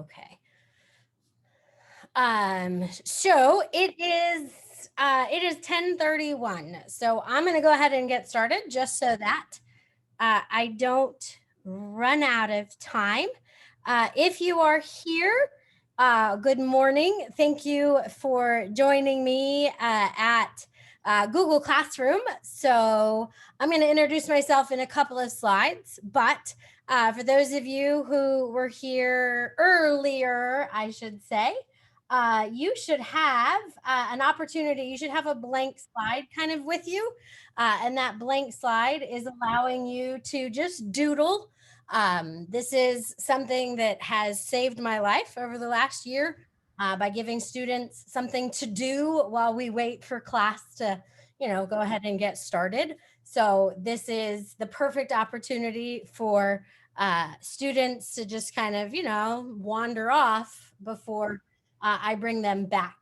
Okay. So it is 10:31. So I'm going to go ahead and get started just so that I don't run out of time. If you are here, good morning. Thank you for joining me at Google Classroom. So I'm going to introduce myself in a couple of slides, but for those of you who were here earlier, I should say, you should have an opportunity. You should have a blank slide kind of with you. And that blank slide is allowing you to just doodle. This is something that has saved my life over the last year by giving students something to do while we wait for class to, go ahead and get started. So this is the perfect opportunity for students to just kind of, wander off before I bring them back.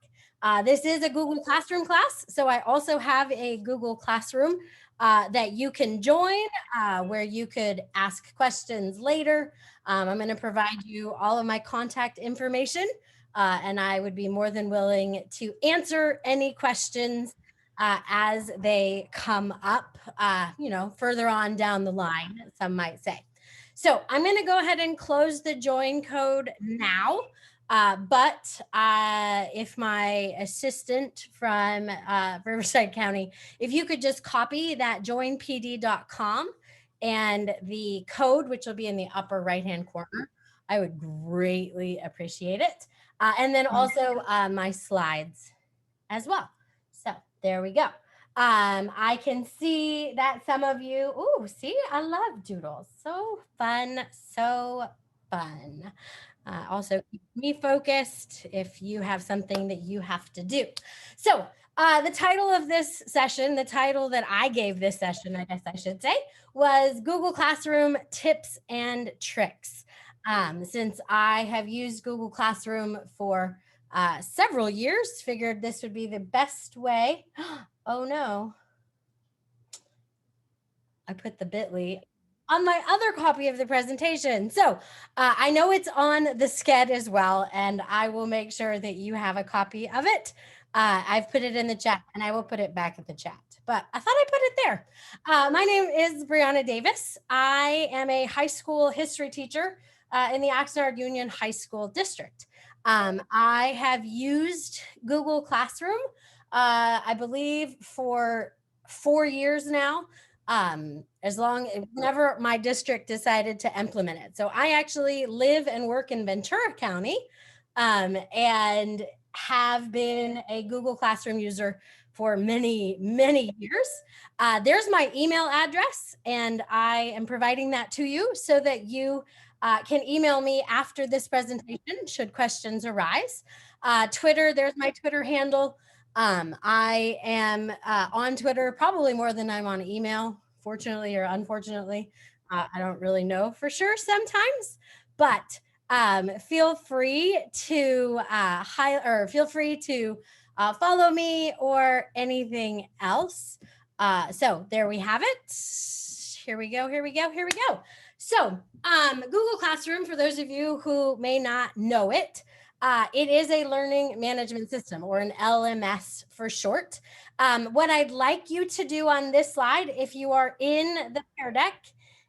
This is a Google Classroom class, so I also have a Google Classroom that you can join where you could ask questions later. I'm going to provide you all of my contact information, and I would be more than willing to answer any questions as they come up, further on down the line, some might say. So I'm going to go ahead and close the join code now. But if my assistant from Riverside County, if you could just copy that joinpd.com and the code, which will be in the upper right-hand corner, I would greatly appreciate it. And then also my slides as well. So there we go. I can see that some of you, see, I love doodles. So fun, so fun. Also keep me focused if you have something that you have to do. So the title of this session, the title that I gave this session, I guess I should say, was Google Classroom Tips and Tricks. Since I have used Google Classroom for several years, figured this would be the best way. Oh no, I put the bit.ly on my other copy of the presentation. So I know it's on the SCED as well, and I will make sure that you have a copy of it. I've put it in the chat, and I will put it back at the chat, but I thought I put it there. My name is Brianna Davis. I am a high school history teacher in the Riverside Union High School District. I have used Google Classroom, I believe, for 4 years now. Whenever my district decided to implement it. So I actually live and work in Ventura County and have been a Google Classroom user for many, many years. There's my email address, and I am providing that to you so that you can email me after this presentation should questions arise. Twitter, there's my Twitter handle. I am on Twitter probably more than I'm on email, fortunately or unfortunately. I don't really know for sure sometimes, but feel free to follow me or anything else. So there we have it. Here we go. So Google Classroom, for those of you who may not know it, it is a learning management system, or an LMS for short. What I'd like you to do on this slide, if you are in the Pear Deck,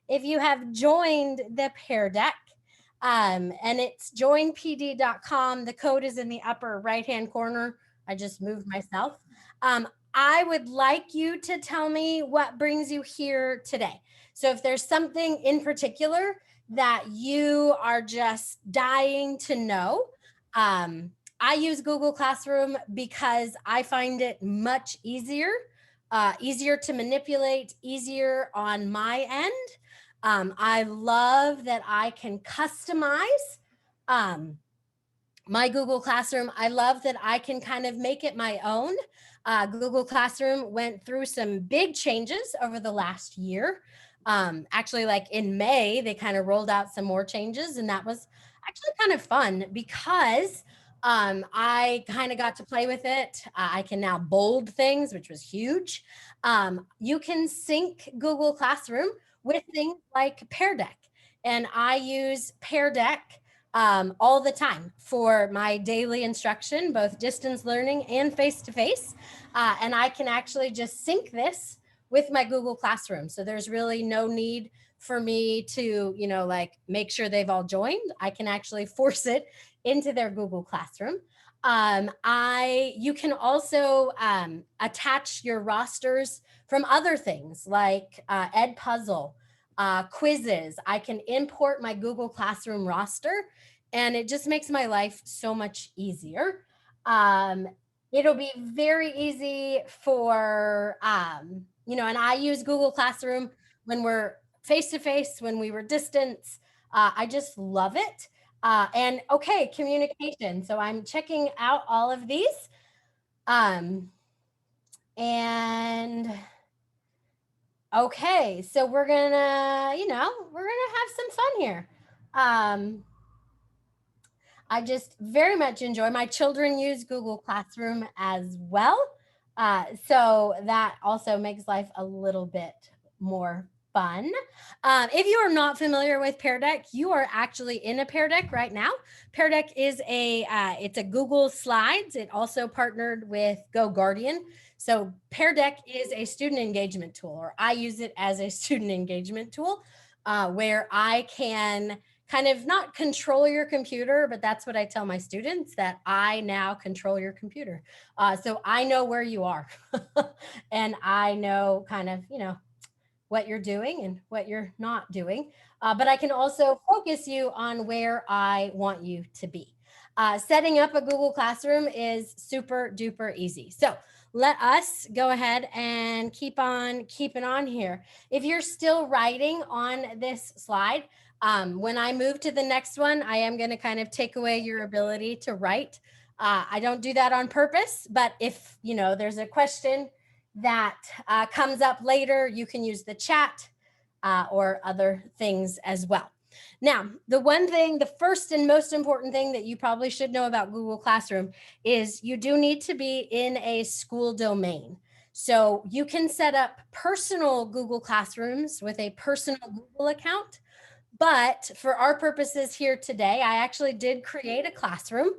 if you have joined the Pear Deck, and it's joinpd.com, the code is in the upper right-hand corner. I just moved myself. I would like you to tell me what brings you here today. So if there's something in particular that you are just dying to know, I use Google Classroom because I find it much easier to manipulate, easier on my end. I love that I can customize my Google Classroom. I love that I can kind of make it my own. Google Classroom went through some big changes over the last year. Actually, like in May, they kind of rolled out some more changes, and that was actually kind of fun because I kind of got to play with it. I can now bold things, which was huge. You can sync Google Classroom with things like Pear Deck, and I use Pear Deck all the time for my daily instruction, both distance learning and face-to-face. And I can actually just sync this with my Google Classroom. So there's really no need for me to, like make sure they've all joined. I can actually force it into their Google Classroom. You can also attach your rosters from other things like Ed Puzzle, quizzes. I can import my Google Classroom roster, and it just makes my life so much easier. It'll be very easy for, and I use Google Classroom when we're face to face, when we were distance. I just love it. And okay, communication. So I'm checking out all of these. And okay, so we're gonna have some fun here. I just very much enjoy, my children use Google Classroom as well. So that also makes life a little bit more fun. If you are not familiar with Pear Deck, you are actually in a Pear Deck right now. Pear Deck is it's a Google Slides. It also partnered with GoGuardian. So Pear Deck is a student engagement tool, or I use it as a student engagement tool, where I can kind of not control your computer, but that's what I tell my students, that I now control your computer. So I know where you are and I know kind of, what you're doing and what you're not doing. But I can also focus you on where I want you to be. Setting up a Google Classroom is super duper easy. So let us go ahead and keep on keeping on here. If you're still writing on this slide, when I move to the next one, I am going to kind of take away your ability to write. I don't do that on purpose, but if there's a question that comes up later, you can use the chat or other things as well. Now, the first and most important thing that you probably should know about Google Classroom is you do need to be in a school domain. So you can set up personal Google Classrooms with a personal Google account. But for our purposes here today, I actually did create a classroom,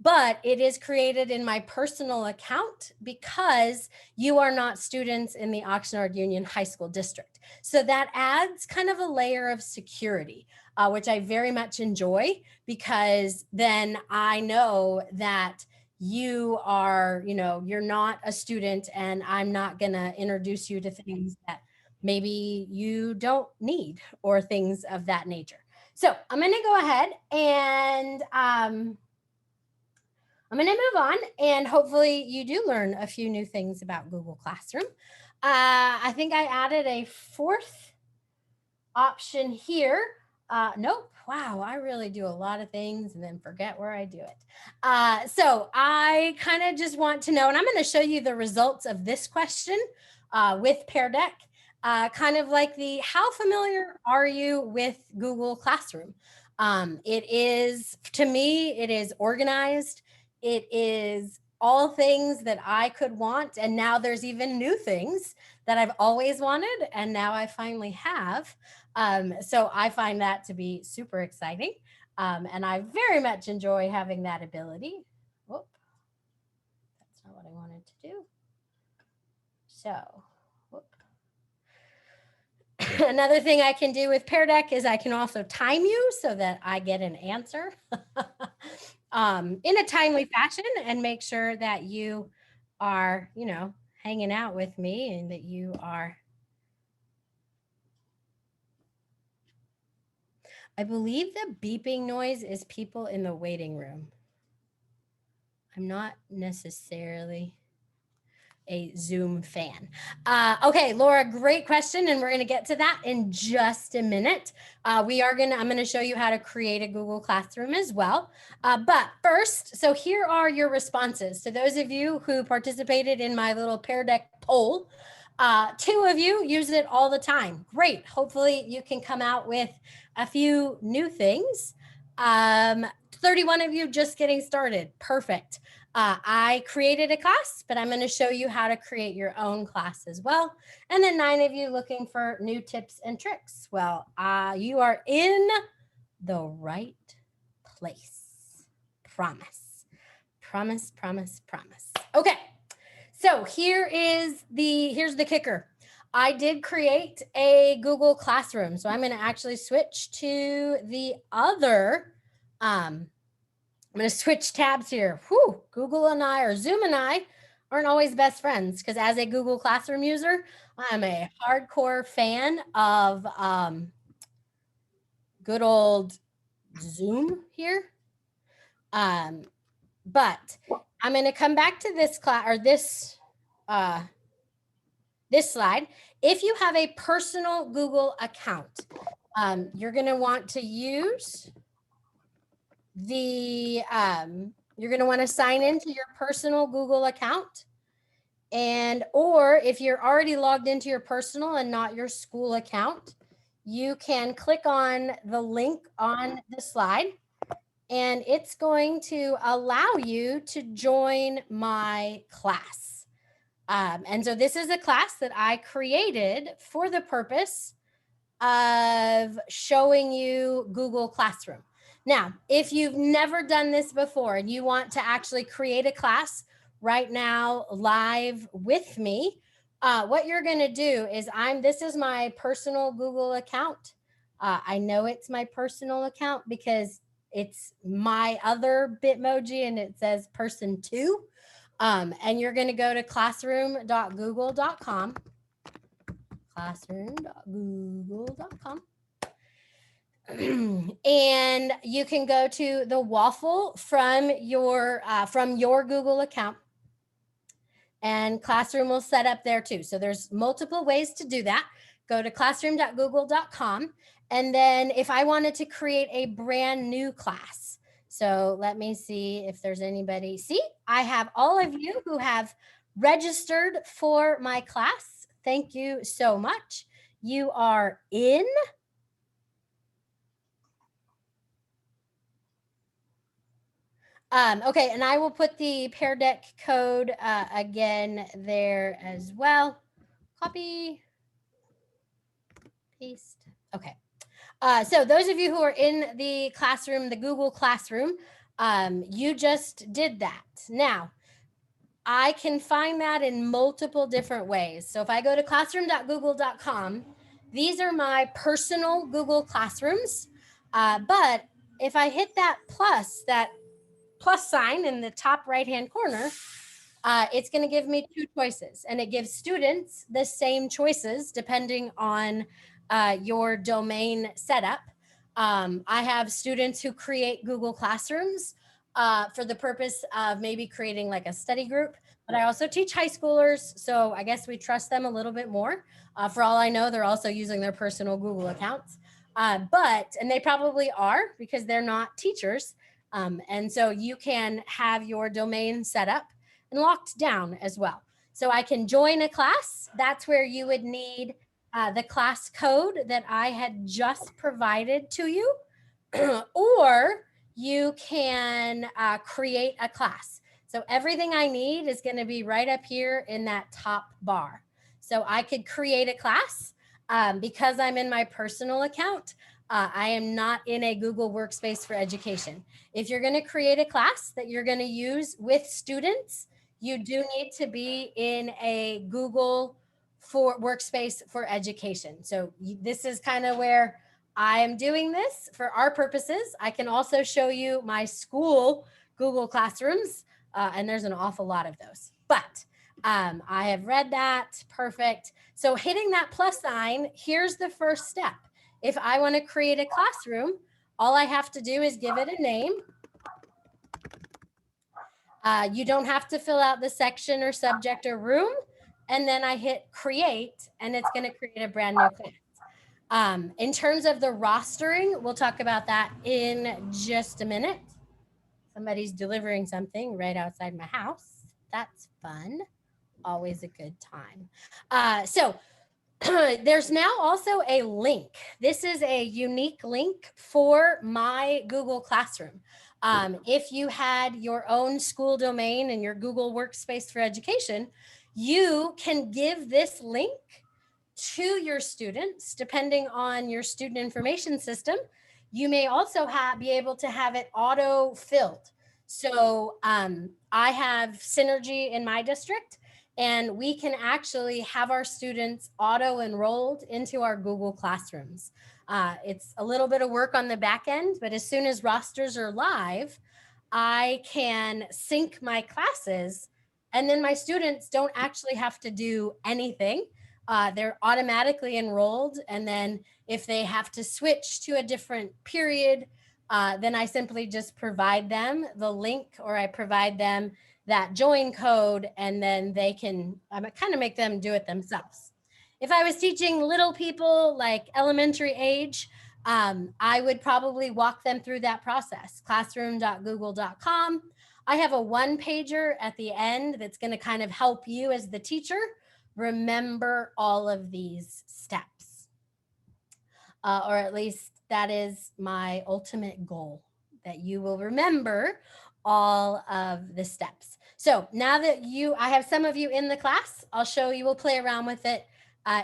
but it is created in my personal account because you are not students in the Oxnard Union High School District. So that adds kind of a layer of security, which I very much enjoy, because then I know that you are, you're not a student, and I'm not going to introduce you to things that maybe you don't need, or things of that nature. So I'm going to go ahead and I'm going to move on, and hopefully you do learn a few new things about Google Classroom. I think I added a fourth option here. Nope. Wow, I really do a lot of things and then forget where I do it. So I kind of just want to know, and I'm going to show you the results of this question with Pear Deck. Kind of like how familiar are you with Google Classroom? It is, to me, it is organized. It is all things that I could want. And now there's even new things that I've always wanted, and now I finally have. So I find that to be super exciting. And I very much enjoy having that ability. Whoop, that's not what I wanted to do. So, whoop. Another thing I can do with Pear Deck is I can also time you so that I get an answer in a timely fashion, and make sure that you are, hanging out with me, and that you are. I believe the beeping noise is people in the waiting room. I'm not necessarily a Zoom fan. Okay, Laura, great question. And we're going to get to that in just a minute. I'm going to show you how to create a Google Classroom as well. But first, so here are your responses. So those of you who participated in my little Pear Deck poll, 2 of you use it all the time. Great. Hopefully you can come out with a few new things. 31 of you just getting started. Perfect. I created a class, but I'm going to show you how to create your own class as well. And then 9 of you looking for new tips and tricks. Well, you are in the right place. Promise. Promise, promise, promise. Okay. So here's the kicker. I did create a Google Classroom. So I'm going to actually switch to the other, I'm going to switch tabs here. Whew, Google and I, or Zoom and I, aren't always best friends, because as a Google Classroom user, I'm a hardcore fan of good old Zoom here. But I'm going to come back to this class, or this slide. If you have a personal Google account, you're going to want to use the, you're going to want to sign into your personal Google account. And, or if you're already logged into your personal and not your school account, you can click on the link on the slide, and it's going to allow you to join my class. And so this is a class that I created for the purpose of showing you Google Classroom. Now, if you've never done this before and you want to actually create a class right now live with me, what you're going to do is this is my personal Google account. I know it's my personal account because it's my other Bitmoji and it says person 2. And you're going to go to classroom.google.com. Classroom.google.com. And you can go to the waffle from your Google account, and Classroom will set up there too. So there's multiple ways to do that. Go to classroom.google.com. And then if I wanted to create a brand new class, so let me see if there's anybody. See, I have all of you who have registered for my class. Thank you so much. You are in. Okay, and I will put the Pear Deck code again there as well. Copy, paste. Okay. So those of you who are in the classroom, the Google Classroom, you just did that. Now, I can find that in multiple different ways. So if I go to classroom.google.com, these are my personal Google Classrooms. But if I hit that plus sign in the top right-hand corner, it's going to give me 2 choices, and it gives students the same choices depending on your domain setup. I have students who create Google Classrooms for the purpose of maybe creating like a study group, but I also teach high schoolers, so I guess we trust them a little bit more. For all I know, they're also using their personal Google accounts, and they probably are, because they're not teachers. And so you can have your domain set up and locked down as well. So I can join a class. That's where you would need the class code that I had just provided to you, or you can create a class. So everything I need is going to be right up here in that top bar. So I could create a class because I'm in my personal account. I am not in a Google Workspace for Education. If you're going to create a class that you're going to use with students, you do need to be in a Google Workspace for Education. So this is kind of where I am doing this for our purposes. I can also show you my school Google Classrooms, and there's an awful lot of those. But I have read that. Perfect. So hitting that plus sign, here's the first step. If I want to create a classroom, all I have to do is give it a name. You don't have to fill out the section or subject or room. And then I hit create, and it's going to create a brand new class. In terms of the rostering, we'll talk about that in just a minute. Somebody's delivering something right outside my house. That's fun. Always a good time. So there's now also a link. This is a unique link for my Google Classroom. If you had your own school domain and your Google Workspace for Education, you can give this link to your students, depending on your student information system. You may also be able to have it auto filled. So I have Synergy in my district, and we can actually have our students auto enrolled into our Google Classrooms. It's a little bit of work on the back end, but as soon as rosters are live, I can sync my classes, and then my students don't actually have to do anything. They're automatically enrolled, and then if they have to switch to a different period, then I simply just provide them the link, or I provide them that join code, and then they can kind of make them do it themselves. If I was teaching little people like elementary age, I would probably walk them through that process. Classroom.google.com. I have a one pager at the end that's going to kind of help you as the teacher remember all of these steps. Or at least that is my ultimate goal, that you will remember all of the steps. So now that I have some of you in the class, I'll show you, we'll play around with it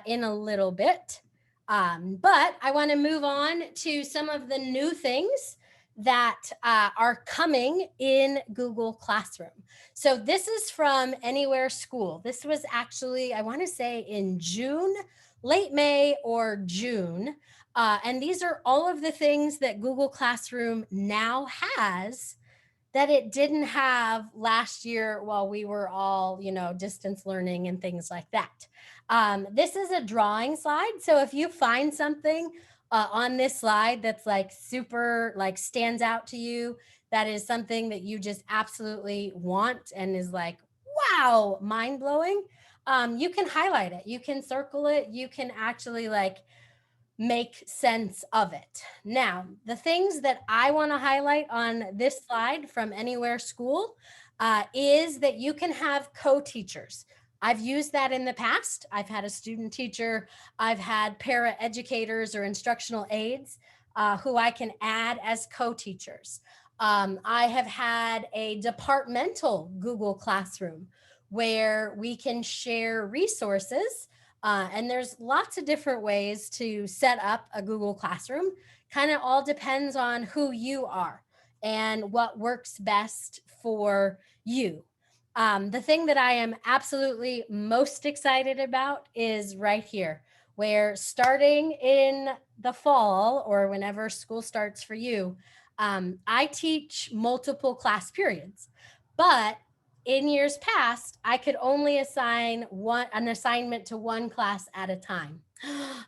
in a little bit. But I want to move on to some of the new things that are coming in Google Classroom. So this is from Anywhere School. This was actually, I want to say in June, late May or June. And these are all of the things that Google Classroom now has that it didn't have last year while we were all, distance learning and things like that. This is a drawing slide. So if you find something on this slide that's like super, like stands out to you, that is something that you just absolutely want and is like, wow, mind blowing, you can highlight it, you can circle it, you can actually like make sense of it. Now, the things that I want to highlight on this slide from Anywhere School is that you can have co-teachers. I've used that in the past. I've had a student teacher, I've had para educators or instructional aides who I can add as co-teachers. I have had a departmental Google Classroom where we can share resources. And there's lots of different ways to set up a Google Classroom. Kind of all depends on who you are and what works best for you. The thing that I am absolutely most excited about is right here, where starting in the fall or whenever school starts for you, I teach multiple class periods, but in years past, I could only assign an assignment to one class at a time.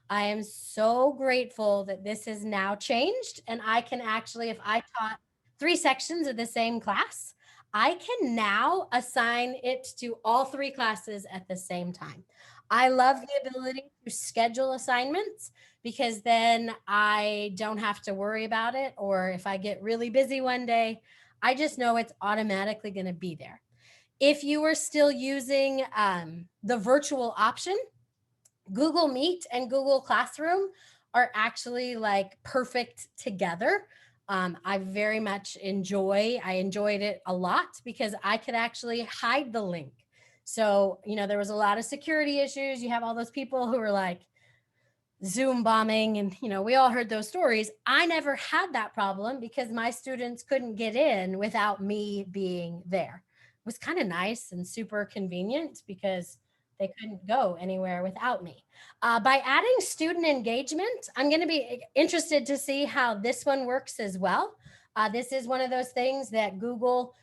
I am so grateful that this has now changed, and I can actually, if I taught 3 sections of the same class, I can now assign it to all 3 classes at the same time. I love the ability to schedule assignments because then I don't have to worry about it, or if I get really busy one day, I just know it's automatically going to be there. If you are still using the virtual option, Google Meet and Google Classroom are actually like perfect together. I very much I enjoyed it a lot because I could actually hide the link. So, there was a lot of security issues. You have all those people who are like Zoom bombing, and, we all heard those stories. I never had that problem because my students couldn't get in without me being there. It was kind of nice and super convenient because they couldn't go anywhere without me. By adding student engagement, I'm going to be interested to see how this one works as well. This is one of those things that Google,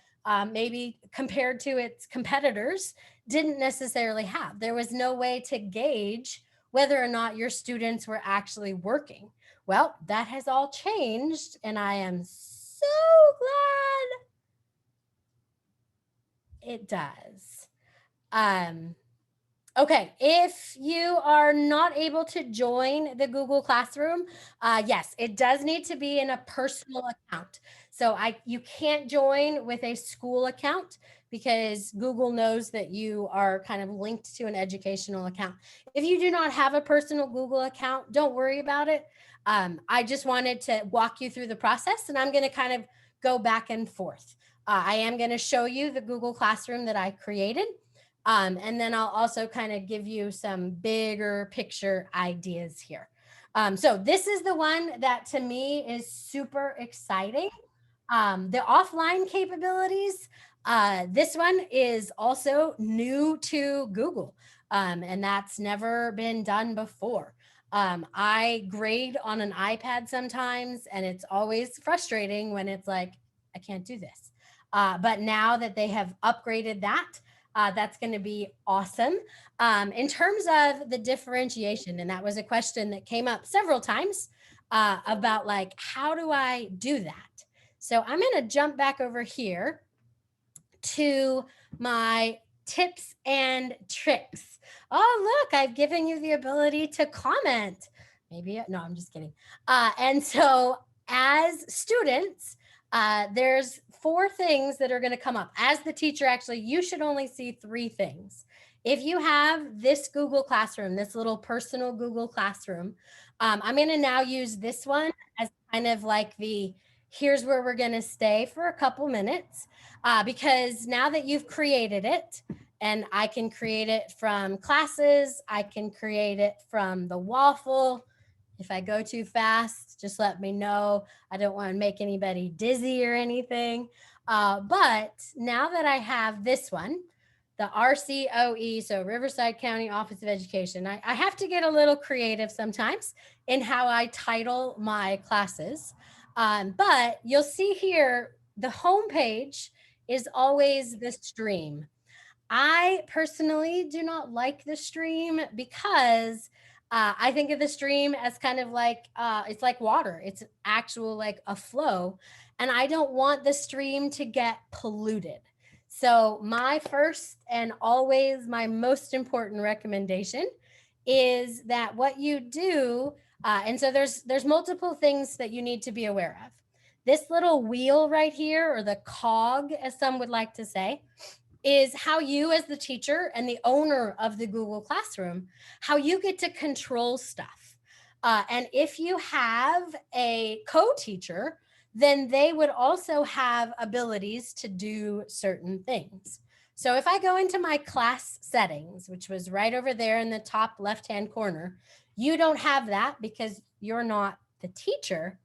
maybe compared to its competitors, didn't necessarily have. There was no way to gauge whether or not your students were actually working. Well, that has all changed, and I am so glad it does. Okay, if you are not able to join the Google Classroom, yes, it does need to be in a personal account. So you can't join with a school account because Google knows that you are kind of linked to an educational account. If you do not have a personal Google account, don't worry about it. I just wanted to walk you through the process, and I'm going to kind of go back and forth. I am going to show you the Google Classroom that I created. And then I'll also kind of give you some bigger picture ideas here. So this is the one that to me is super exciting. The offline capabilities, this one is also new to Google, and that's never been done before. I grade on an iPad sometimes, and it's always frustrating when it's like, I can't do this. But now that they have upgraded that, that's going to be awesome. In terms of the differentiation, and that was a question that came up several times about like, how do I do that? So I'm going to jump back over here to my tips and tricks. Oh, look, I've given you the ability to comment. Maybe, no, I'm just kidding. And so as students, there's 4 things that are going to come up. As the teacher, actually, you should only see 3 things. If you have this Google Classroom, this little personal Google Classroom, I'm going to now use this one as kind of like the here's where we're going to stay for a couple minutes, because now that you've created it, and I can create it from classes, I can create it from the waffle. If I go too fast, just let me know. I don't want to make anybody dizzy or anything. But now that I have this one, the RCOE, so Riverside County Office of Education, I have to get a little creative sometimes in how I title my classes. But you'll see here, the homepage is always the stream. I personally do not like the stream because I think of the stream as kind of like it's like water. It's actual like a flow, and I don't want the stream to get polluted. So my first and always my most important recommendation is that what you do, and so there's multiple things that you need to be aware of. This little wheel right here, or the cog, as some would like to say, is how you as the teacher and the owner of the Google Classroom, how you get to control stuff. And if you have a co-teacher, then they would also have abilities to do certain things. So if I go into my class settings, which was right over there in the top left-hand corner, you don't have that because you're not the teacher.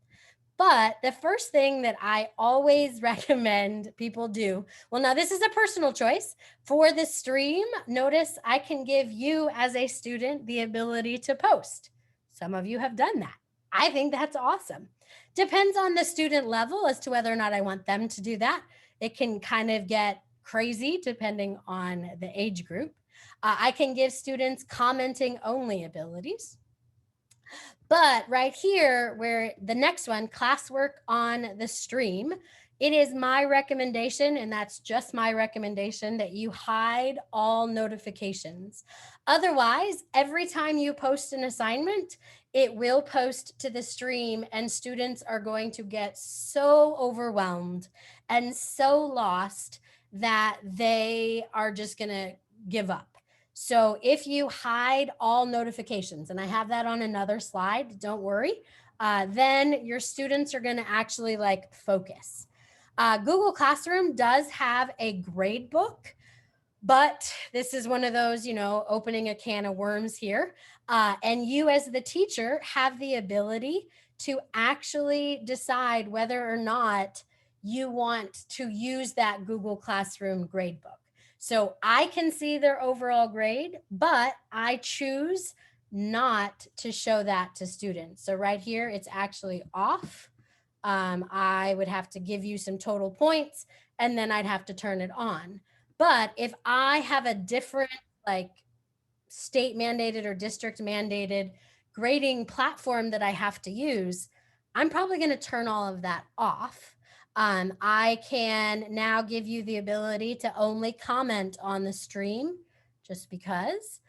But the first thing that I always recommend people do, well, now this is a personal choice for the stream. Notice I can give you as a student the ability to post. Some of you have done that. I think that's awesome. Depends on the student level as to whether or not I want them to do that. It can kind of get crazy depending on the age group. I can give students commenting only abilities. But right here, where the next one, classwork on the stream, it is my recommendation, and that's just my recommendation, that you hide all notifications. Otherwise, every time you post an assignment, it will post to the stream, and students are going to get so overwhelmed and so lost that they are just going to give up. So if you hide all notifications, and I have that on another slide, don't worry, then your students are going to actually like focus. Google Classroom does have a grade book, but this is one of those, opening a can of worms here. And you as the teacher have the ability to actually decide whether or not you want to use that Google Classroom grade book. So I can see their overall grade, but I choose not to show that to students. So right here, it's actually off. I would have to give you some total points, and then I'd have to turn it on. But if I have a different, like, state mandated or district mandated grading platform that I have to use, I'm probably going to turn all of that off. I can now give you the ability to only comment on the stream just because.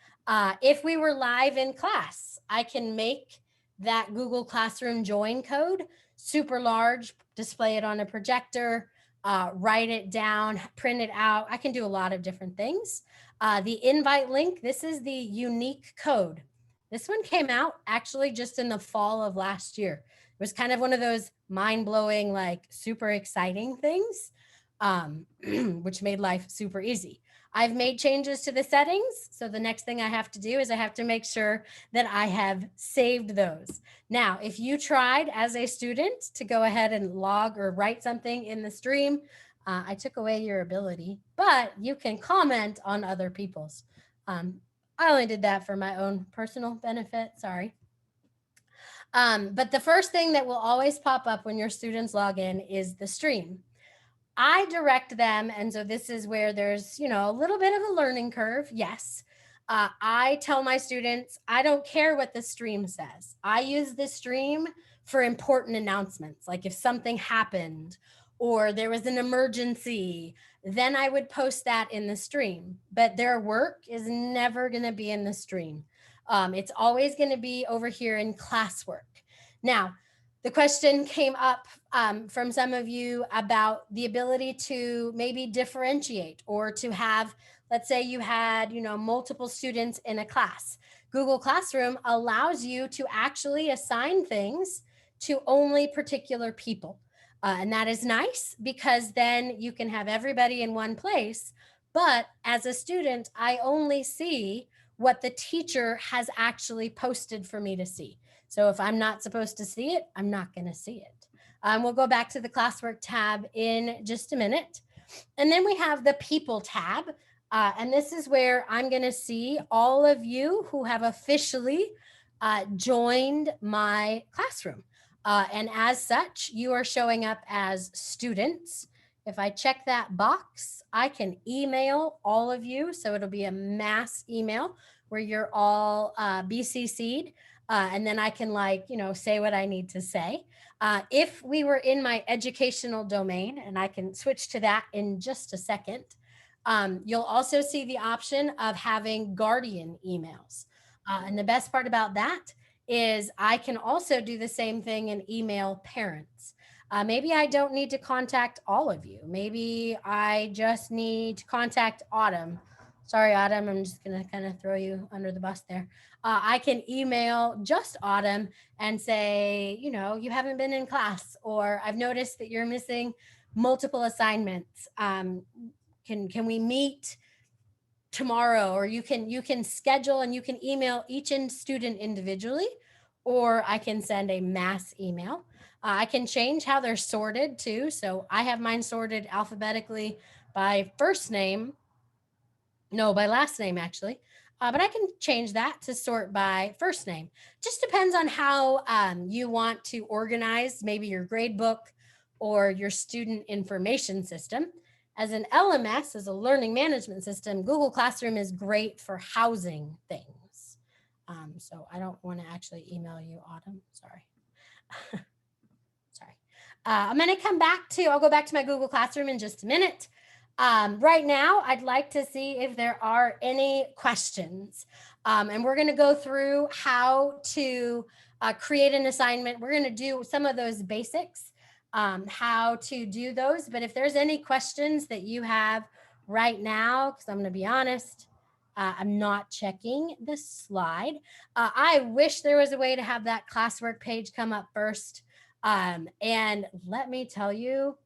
If we were live in class, I can make that Google Classroom join code super large, display it on a projector, write it down, print it out. I can do a lot of different things. The invite link, this is the unique code. This one came out actually just in the fall of last year. It was kind of one of those mind-blowing, like super exciting things, which made life super easy. I've made changes to the settings. So the next thing I have to do is I have to make sure that I have saved those. Now, if you tried as a student to go ahead and log or write something in the stream, I took away your ability, but you can comment on other people's. I only did that for my own personal benefit. Sorry. But the first thing that will always pop up when your students log in is the stream. I direct them, and so this is where there's, a little bit of a learning curve. Yes. I tell my students, I don't care what the stream says. I use the stream for important announcements, like if something happened or there was an emergency, then I would post that in the stream. But their work is never going to be in the stream. It's always going to be over here in Classwork. Now, the question came up from some of you about the ability to maybe differentiate or to have, let's say you had, multiple students in a class. Google Classroom allows you to actually assign things to only particular people. And that is nice because then you can have everybody in one place. But as a student, I only see what the teacher has actually posted for me to see. So if I'm not supposed to see it, I'm not going to see it. We'll go back to the Classwork tab in just a minute. And then we have the People tab. And this is where I'm going to see all of you who have officially joined my classroom. And as such, you are showing up as students. If I check that box, I can email all of you. So it'll be a mass email where you're all BCC'd. And then I can say what I need to say. If we were in my educational domain, and I can switch to that in just a second, you'll also see the option of having guardian emails. And the best part about that is I can also do the same thing and email parents. Maybe I don't need to contact all of you. Maybe I just need to contact Autumn. Sorry, Autumn, I'm just going to kind of throw you under the bus there. I can email just Autumn and say, you haven't been in class, or I've noticed that you're missing multiple assignments. Can we meet tomorrow? Or you can schedule and you can email each student individually, or I can send a mass email. I can change how they're sorted too. So I have mine sorted alphabetically by first name. No, by last name, actually. But I can change that to sort by first name. Just depends on how you want to organize maybe your grade book or your student information system. As an LMS, as a learning management system, Google Classroom is great for housing things. So I don't want to actually email you, Autumn. Sorry. Sorry. I'm going to I'll go back to my Google Classroom in just a minute. Right now, I'd like to see if there are any questions. And we're going to go through how to create an assignment. We're going to do some of those basics, how to do those. But if there's any questions that you have right now, because I'm going to be honest, I'm not checking the slide. I wish there was a way to have that Classwork page come up first. And let me tell you,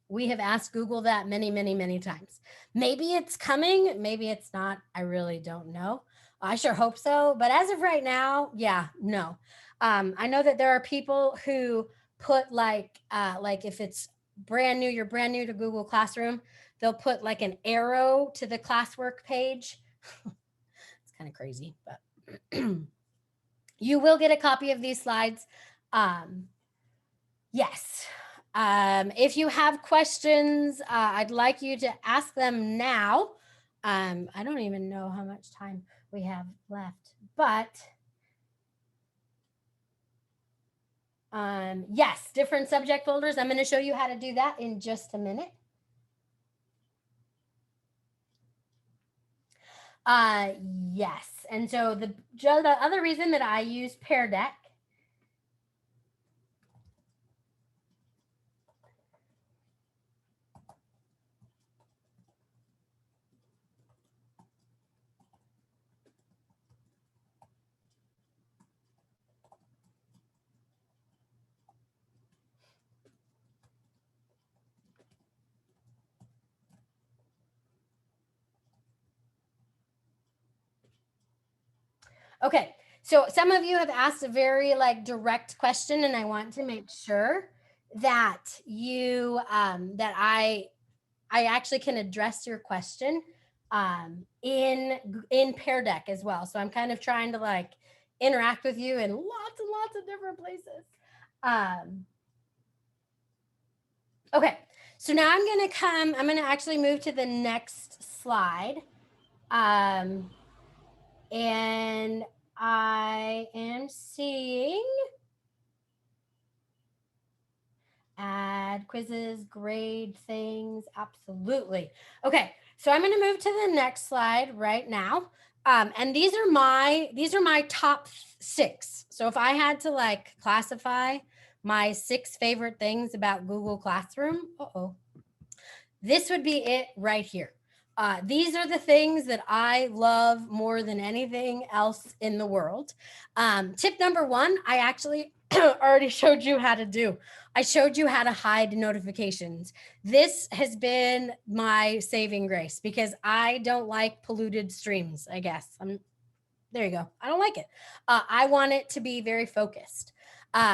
we have asked Google that many, many, many times. Maybe it's coming, maybe it's not. I really don't know. I sure hope so. But as of right now, yeah, no. I know that there are people who put like if it's brand new, you're brand new to Google Classroom, they'll put like an arrow to the Classwork page. It's kind of crazy, but you will get a copy of these slides. Yes. If you have questions, I'd like you to ask them now. I don't even know how much time we have left, but yes, different subject folders. I'm going to show you how to do that in just a minute. Yes. And so the other reason that I use Pear Deck Okay, so some of you have asked a very like direct question, and I want to make sure that you that I actually can address your question in Pear Deck as well. So I'm kind of trying to like interact with you in lots and lots of different places. Okay, so now I'm gonna actually move to the next slide. And I am seeing add quizzes, grade things. Absolutely. Okay, so I'm going to move to the next slide right now. And these are my top 6. So if I had to like classify my 6 favorite things about Google Classroom, this would be it right here. These are the things that I love more than anything else in the world. Tip number 1, I actually already showed you how to do. I showed you how to hide notifications. This has been my saving grace because I don't like polluted streams, I guess. There you go. I don't like it. I want it to be very focused.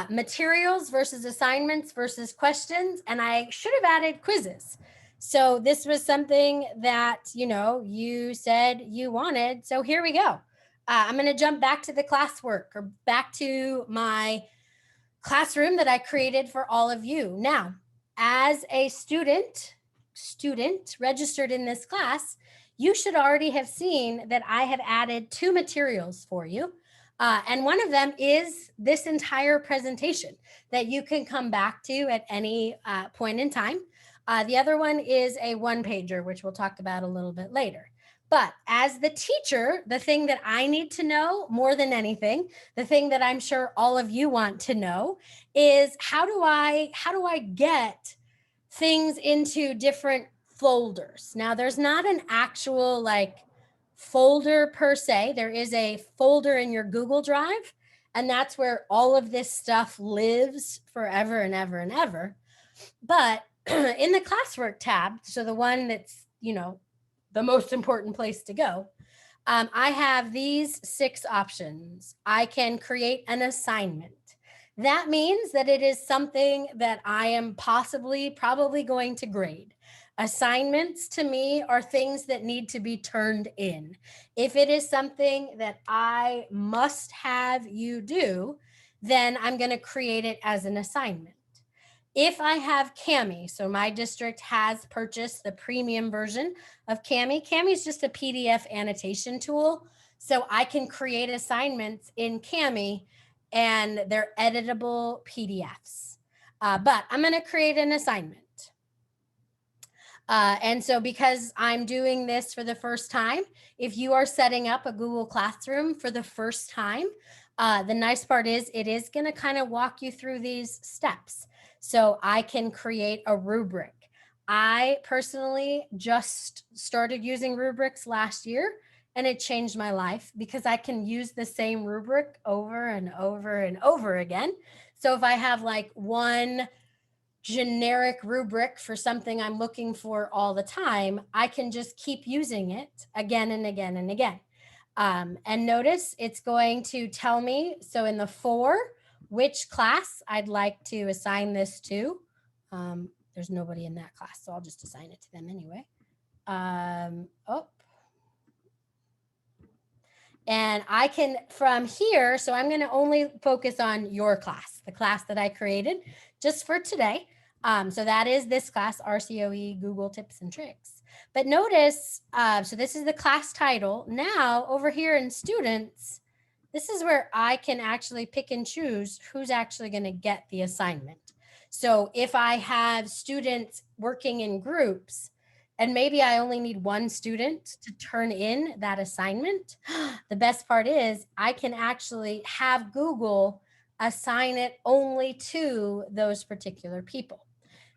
Materials versus assignments versus questions. And I should have added quizzes. So this was something that, you said you wanted. So here we go. I'm going to jump back to the classwork or back to my classroom that I created for all of you. Now, as a student registered in this class, you should already have seen that I have added 2 materials for you. And one of them is this entire presentation that you can come back to at any point in time. The other one is a 1-pager, which we'll talk about a little bit later. But as the teacher, the thing that I need to know more than anything, the thing that I'm sure all of you want to know is how do I get things into different folders? Now, there's not an actual like folder per se. There is a folder in your Google Drive, and that's where all of this stuff lives forever and ever and ever. But in the Classwork tab, so the one that's, the most important place to go, I have these 6 options. I can create an assignment. That means that it is something that I am probably going to grade. Assignments to me are things that need to be turned in. If it is something that I must have you do, then I'm going to create it as an assignment. If I have Kami, so my district has purchased the premium version of Kami. Kami is just a PDF annotation tool. So I can create assignments in Kami and they're editable PDFs. But I'm going to create an assignment. And so because I'm doing this for the first time, if you are setting up a Google Classroom for the first time, the nice part is it is going to kind of walk you through these steps. So I can create a rubric. I personally just started using rubrics last year, and it changed my life because I can use the same rubric over and over and over again. So if I have like one generic rubric for something I'm looking for all the time, I can just keep using it again and again and again. And notice it's going to tell me, so in the 4, which class I'd like to assign this to. There's nobody in that class, so I'll just assign it to them anyway. And I can, from here, so I'm going to only focus on your class, the class that I created just for today. So that is this class, RCOE, Google Tips and Tricks. But notice, so this is the class title. Now, over here in students, this is where I can actually pick and choose who's actually going to get the assignment. So if I have students working in groups, and maybe I only need 1 student to turn in that assignment, the best part is I can actually have Google assign it only to those particular people.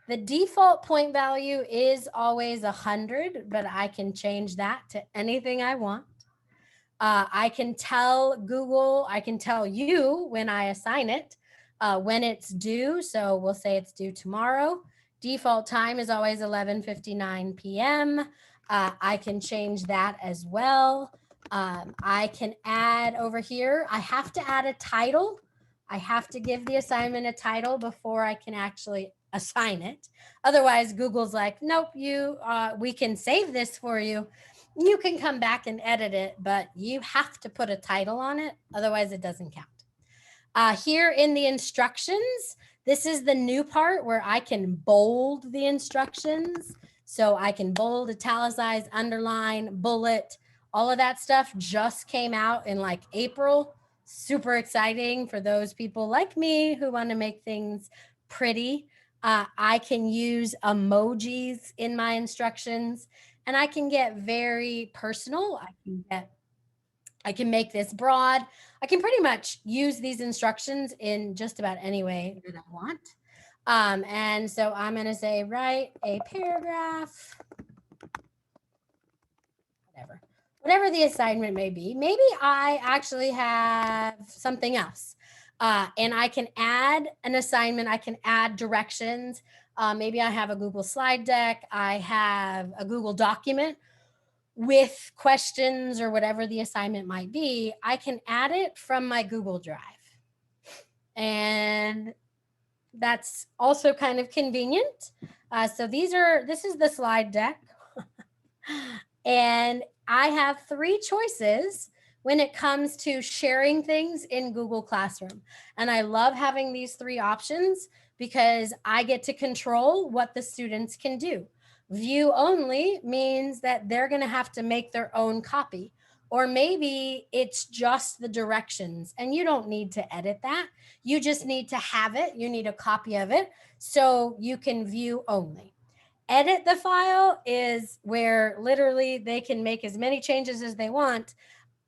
The default point value is always 100, but I can change that to anything I want. I can tell Google, I can tell you when I assign it, when it's due. So we'll say it's due tomorrow. Default time is always 11:59 p.m. I can change that as well. I can add over here. I have to add a title. I have to give the assignment a title before I can actually assign it. Otherwise, Google's like, nope, we can save this for you. You can come back and edit it, but you have to put a title on it. Otherwise, it doesn't count. Here in the instructions, this is the new part where I can bold the instructions. So I can bold, italicize, underline, bullet, all of that stuff just came out in like April. Super exciting for those people like me who want to make things pretty. I can use emojis in my instructions, and I can get very personal. I can make this broad. I can pretty much use these instructions in just about any way that I want. And so I'm going to say, write a paragraph, whatever the assignment may be. Maybe I actually have something else. And I can add an assignment. I can add directions. Maybe I have a Google slide deck. I have a Google document with questions or whatever the assignment might be. I can add it from my Google Drive. And that's also kind of convenient. So this is the slide deck. And I have 3 choices when it comes to sharing things in Google Classroom. And I love having these 3 options because I get to control what the students can do. View only means that they're going to have to make their own copy. Or maybe it's just the directions and you don't need to edit that. You just need to have it. You need a copy of it so you can view only. Edit the file is where literally they can make as many changes as they want.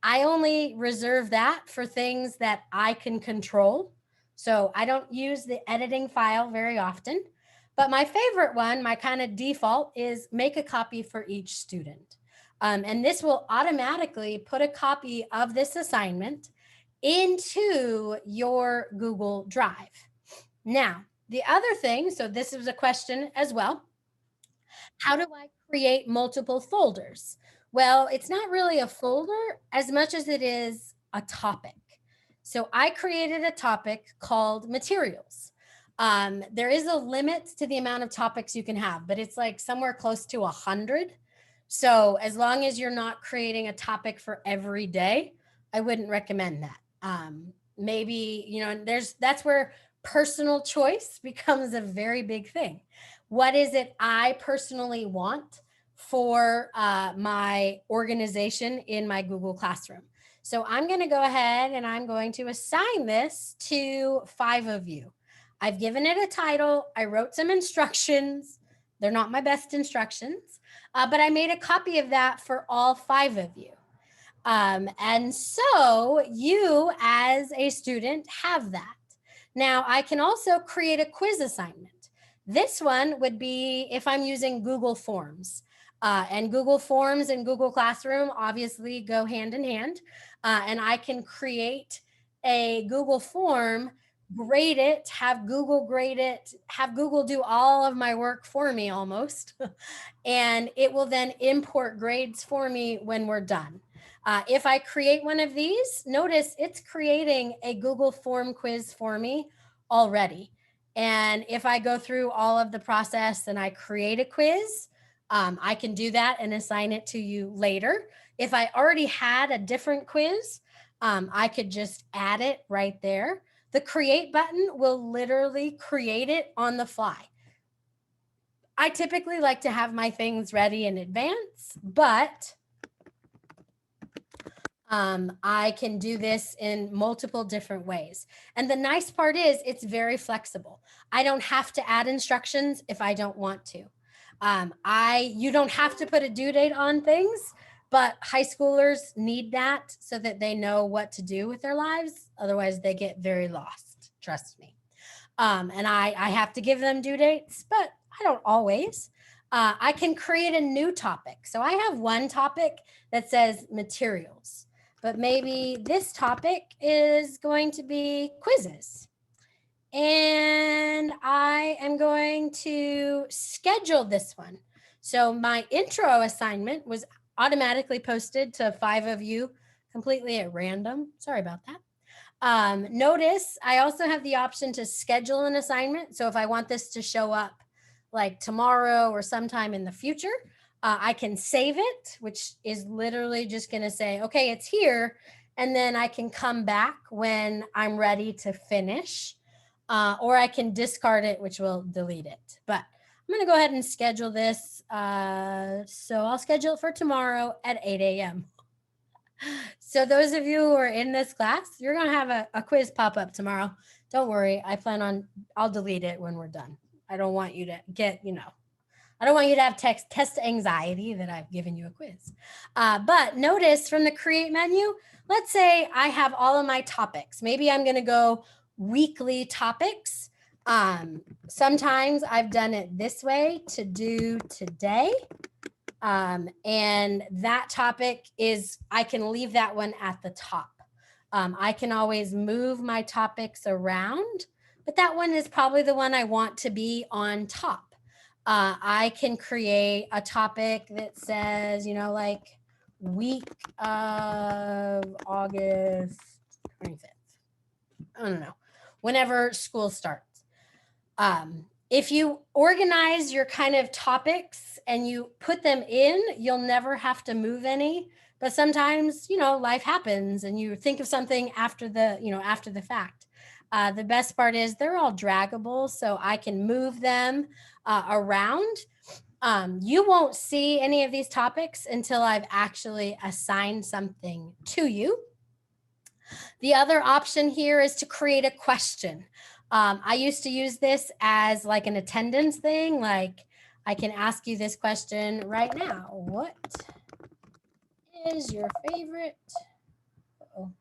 I only reserve that for things that I can control. So I don't use the editing file very often. But my favorite one, my kind of default, is make a copy for each student. And this will automatically put a copy of this assignment into your Google Drive. Now, the other thing, so this is a question as well. How do I create multiple folders? Well, it's not really a folder as much as it is a topic. So I created a topic called materials. There is a limit to the amount of topics you can have, but it's like somewhere close to 100. So as long as you're not creating a topic for every day, I wouldn't recommend that. Maybe, that's where personal choice becomes a very big thing. What is it I personally want for my organization in my Google Classroom? So I'm going to go ahead and I'm going to assign this to 5 of you. I've given it a title. I wrote some instructions. They're not my best instructions, but I made a copy of that for all 5 of you. And so you as a student have that. Now I can also create a quiz assignment. This one would be if I'm using Google Forms. And Google Forms and Google Classroom obviously go hand in hand. And I can create a Google form, grade it, have Google grade it, have Google do all of my work for me almost. And it will then import grades for me when we're done. If I create one of these, notice it's creating a Google form quiz for me already. And if I go through all of the process and I create a quiz, I can do that and assign it to you later. If I already had a different quiz, I could just add it right there. The create button will literally create it on the fly. I typically like to have my things ready in advance, but I can do this in multiple different ways. And the nice part is it's very flexible. I don't have to add instructions if I don't want to. You don't have to put a due date on things, but high schoolers need that so that they know what to do with their lives. Otherwise they get very lost, trust me. And I have to give them due dates, but I don't always. I can create a new topic. So I have one topic that says materials, but maybe this topic is going to be quizzes. And I am going to schedule this one. So my intro assignment was automatically posted to 5 of you completely at random. Sorry about that. Notice I also have the option to schedule an assignment. So if I want this to show up like tomorrow or sometime in the future, I can save it, which is literally just going to say, okay, it's here. And then I can come back when I'm ready to finish, or I can discard it, which will delete it. But I'm going to go ahead and schedule this. So I'll schedule it for tomorrow at 8 a.m. So those of you who are in this class, you're going to have a quiz pop up tomorrow. Don't worry. I'll delete it when we're done. I don't want you to get, I don't want you to have test anxiety that I've given you a quiz. But notice from the create menu, let's say I have all of my topics. Maybe I'm going to go weekly topics. Sometimes I've done it this way, to do today. And that topic is, I can leave that one at the top. I can always move my topics around, but that one is probably the one I want to be on top. I can create a topic that says, like week of August 25th. I don't know, whenever school starts. If you organize your kind of topics and you put them in, you'll never have to move any. But sometimes, life happens and you think of something after the fact. The best part is they're all draggable, so I can move them around. You won't see any of these topics until I've actually assigned something to you. The other option here is to create a question. I used to use this as like an attendance thing. Like, I can ask you this question right now. What is your favorite color?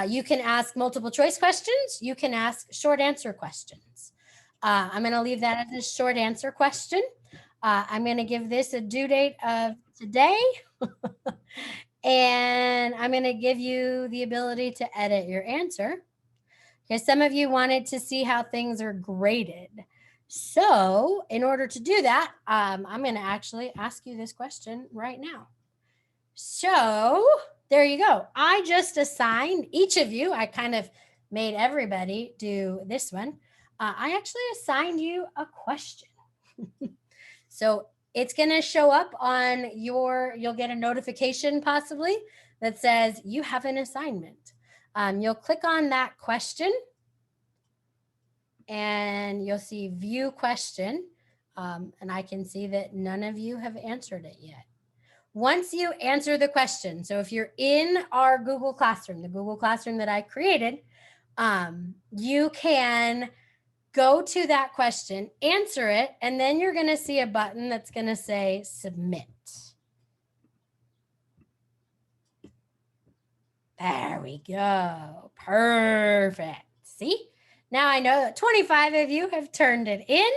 You can ask multiple choice questions. You can ask short answer questions. I'm going to leave that as a short answer question. I'm going to give this a due date of today. And I'm going to give you the ability to edit your answer, because some of you wanted to see how things are graded. So in order to do that, I'm going to actually ask you this question right now. So there you go. I just assigned each of you, I kind of made everybody do this one. I actually assigned you a question. So it's going to show up on you'll get a notification possibly that says you have an assignment. You'll click on that question and you'll see view question. And I can see that none of you have answered it yet. Once you answer the question, so if you're in our Google Classroom, the Google Classroom that I created, you can go to that question, answer it, and then you're going to see a button that's going to say submit. There we go. Perfect. See? Now I know that 25 of you have turned it in.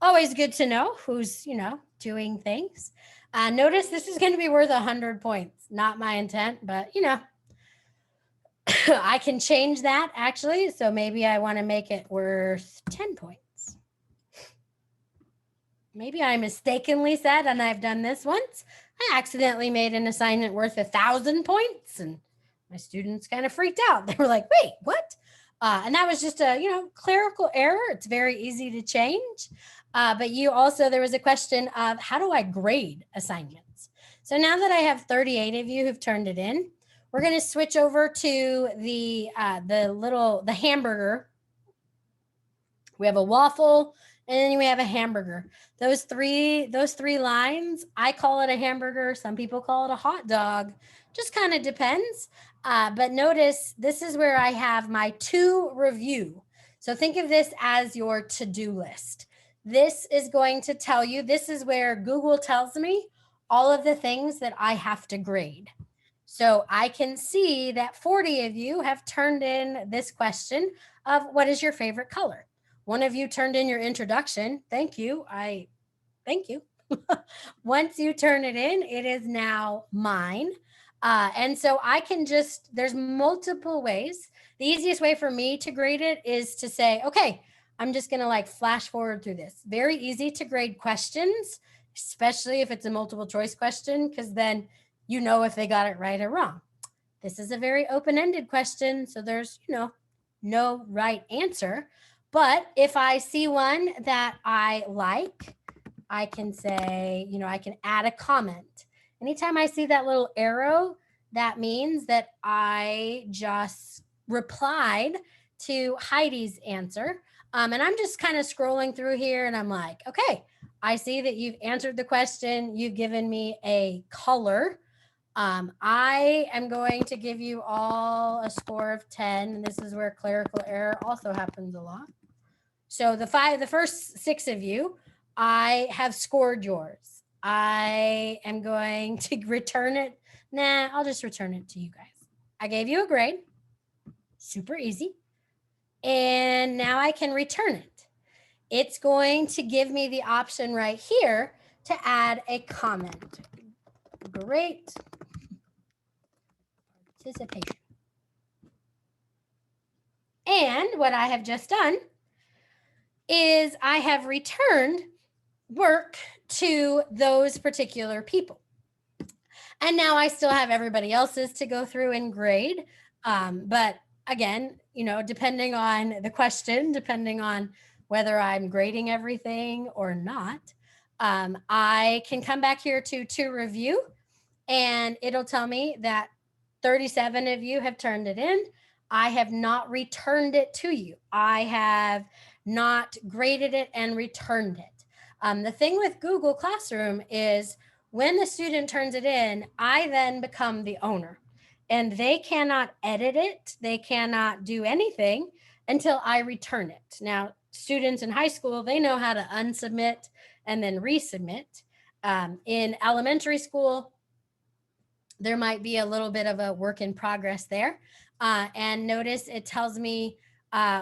Always good to know who's, doing things. Notice this is going to be worth 100 points. Not my intent, but, I can change that actually. So maybe I want to make it worth 10 points. Maybe I mistakenly said, and I've done this once, I accidentally made an assignment worth 1,000 points and my students kind of freaked out. They were like, wait, what? And that was just a, clerical error. It's very easy to change. But there was a question of how do I grade assignments? So now that I have 38 of you who've turned it in, we're going to switch over to the hamburger. We have a waffle and then we have a hamburger. Those three lines, I call it a hamburger. Some people call it a hot dog. Just kind of depends. But notice this is where I have my to review. So think of this as your to-do list. This is going to tell you, this is where Google tells me all of the things that I have to grade. So I can see that 40 of you have turned in this question of what is your favorite color? One of you turned in your introduction. Thank you. Thank you. Once you turn it in, it is now mine. And so I can there's multiple ways. The easiest way for me to grade it is to say, okay, I'm just going to like flash forward through this. Very easy to grade questions, especially if it's a multiple choice question, because then you know if they got it right or wrong. This is a very open-ended question, so there's, no right answer. But if I see one that I like, I can say, I can add a comment. Anytime I see that little arrow, that means that I just replied to Heidi's answer. And I'm just kind of scrolling through here and I'm like, okay, I see that you've answered the question. You've given me a color. I am going to give you all a score of 10. And this is where clerical error also happens a lot. So the first 6 of you, I have scored yours. I am going to return it. Nah, I'll just return it to you guys. I gave you a grade. Super easy. And now I can return it. It's going to give me the option right here to add a comment. Great participation. And what I have just done is I have returned work to those particular people. And now I still have everybody else's to go through and grade. But again, depending on the question, depending on whether I'm grading everything or not, I can come back here to review and it'll tell me that 37 of you have turned it in. I have not returned it to you. I have not graded it and returned it. The thing with Google Classroom is when the student turns it in, I then become the owner and they cannot edit it. They cannot do anything until I return it. Now, students in high school, they know how to unsubmit and then resubmit. In elementary school, there might be a little bit of a work in progress there. And notice it tells me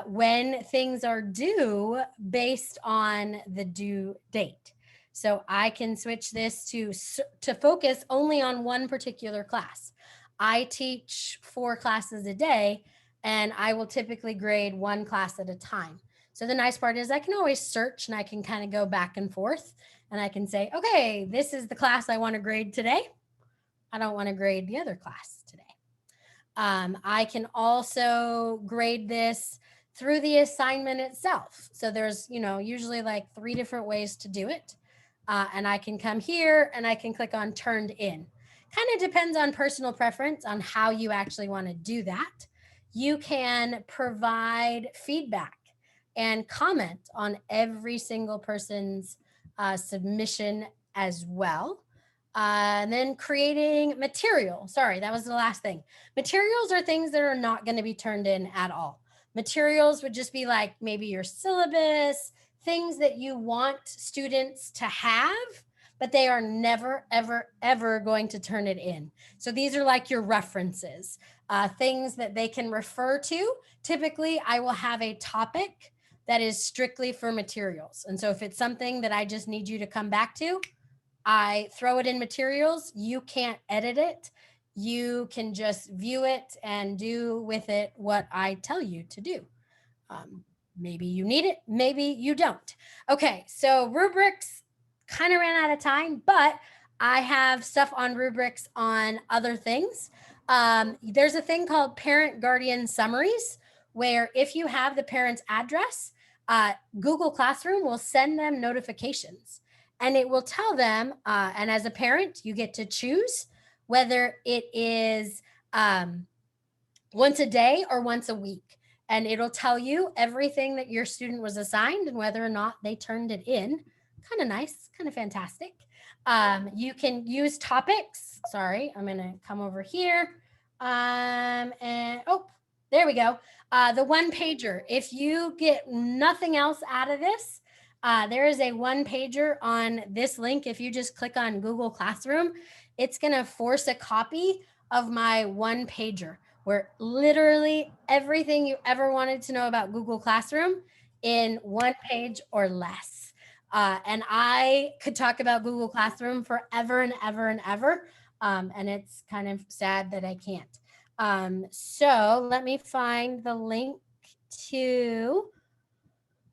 when things are due based on the due date. So I can switch this to focus only on one particular class. I teach 4 classes a day, and I will typically grade one class at a time. So the nice part is I can always search and I can kind of go back and forth and I can say, okay, this is the class I want to grade today. I don't want to grade the other class today. I can also grade this through the assignment itself. So there's, usually like 3 different ways to do it. And I can come here and I can click on turned in. Kind of depends on personal preference on how you actually want to do that. You can provide feedback and comment on every single person's submission as well. And then creating material. Sorry, that was the last thing. Materials are things that are not going to be turned in at all. Materials would just be like maybe your syllabus, things that you want students to have, but they are never, ever, ever going to turn it in. So these are like your references, things that they can refer to. Typically, I will have a topic that is strictly for materials. And so if it's something that I just need you to come back to, I throw it in materials. You can't edit it. You can just view it and do with it what I tell you to do. Maybe you need it, maybe you don't. Okay, so rubrics kind of ran out of time, but I have stuff on rubrics on other things. There's a thing called parent guardian summaries, where if you have the parent's address, Google Classroom will send them notifications. And it will tell them, and as a parent, you get to choose whether it is once a day or once a week. And it'll tell you everything that your student was assigned and whether or not they turned it in. Kind of nice, kind of fantastic. You can use topics. Sorry, I'm going to come over here. And there we go. The one pager. If you get nothing else out of this, there is a one pager on this link. If you just click on Google Classroom, it's going to force a copy of my one pager where literally everything you ever wanted to know about Google Classroom in one page or less. And I could talk about Google Classroom forever and ever and ever. And it's kind of sad that I can't. So let me find the link to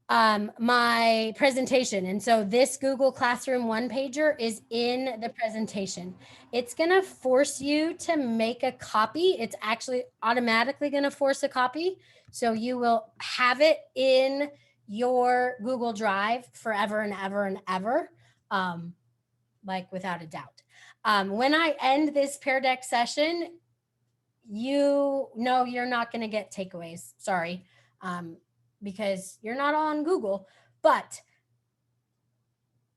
my presentation. And so this Google Classroom one pager is in the presentation. It's going to force you to make a copy. It's actually automatically going to force a copy. So you will have it in your Google Drive forever and ever and ever, like without a doubt. When I end this Pear Deck session, you know you're not going to get takeaways. Sorry. Because you're not on Google, but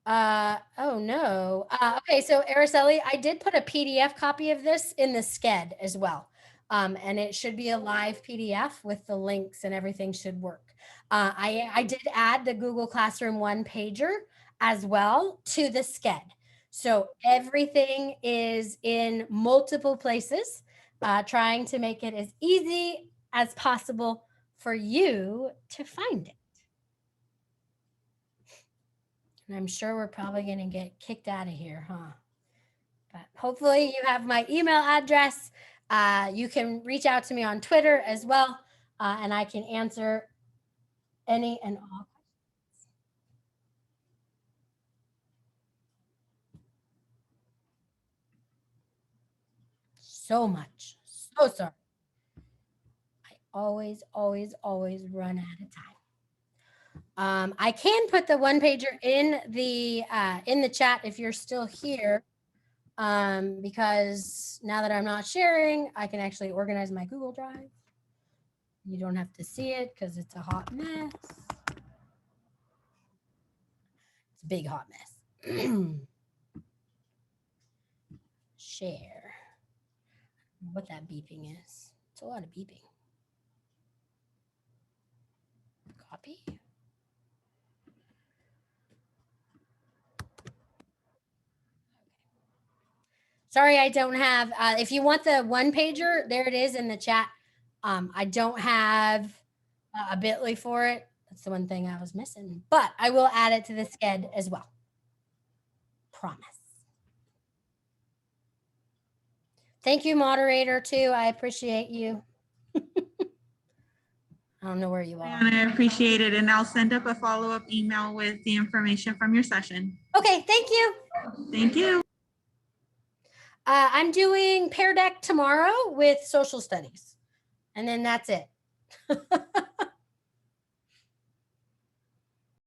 oh no. Okay, so Araceli, I did put a PDF copy of this in the SCED as well. And it should be a live PDF with the links and everything should work. I did add the Google Classroom one pager as well to the SCED. So everything is in multiple places, trying to make it as easy as possible for you to find it. And I'm sure we're probably going to get kicked out of here, huh? But hopefully you have my email address. You can reach out to me on Twitter as well, and I can answer any and all questions. So much. So sorry. I always run out of time. I can put the one pager in the chat if you're still here, because now that I'm not sharing, I can actually organize my Google Drive. You don't have to see it because it's a hot mess. It's a big hot mess. Share. What that beeping is. It's a lot of beeping. Copy. Sorry, I don't have, if you want the one pager, there it is in the chat. I don't have a bit.ly for it. That's the one thing I was missing, but I will add it to the SCED as well. Promise. Thank you, moderator, too. I appreciate you. I don't know where you are. I appreciate it. And I'll send up a follow-up email with the information from your session. Okay, thank you. Thank you. I'm doing Pear Deck tomorrow with social studies. And then that's it.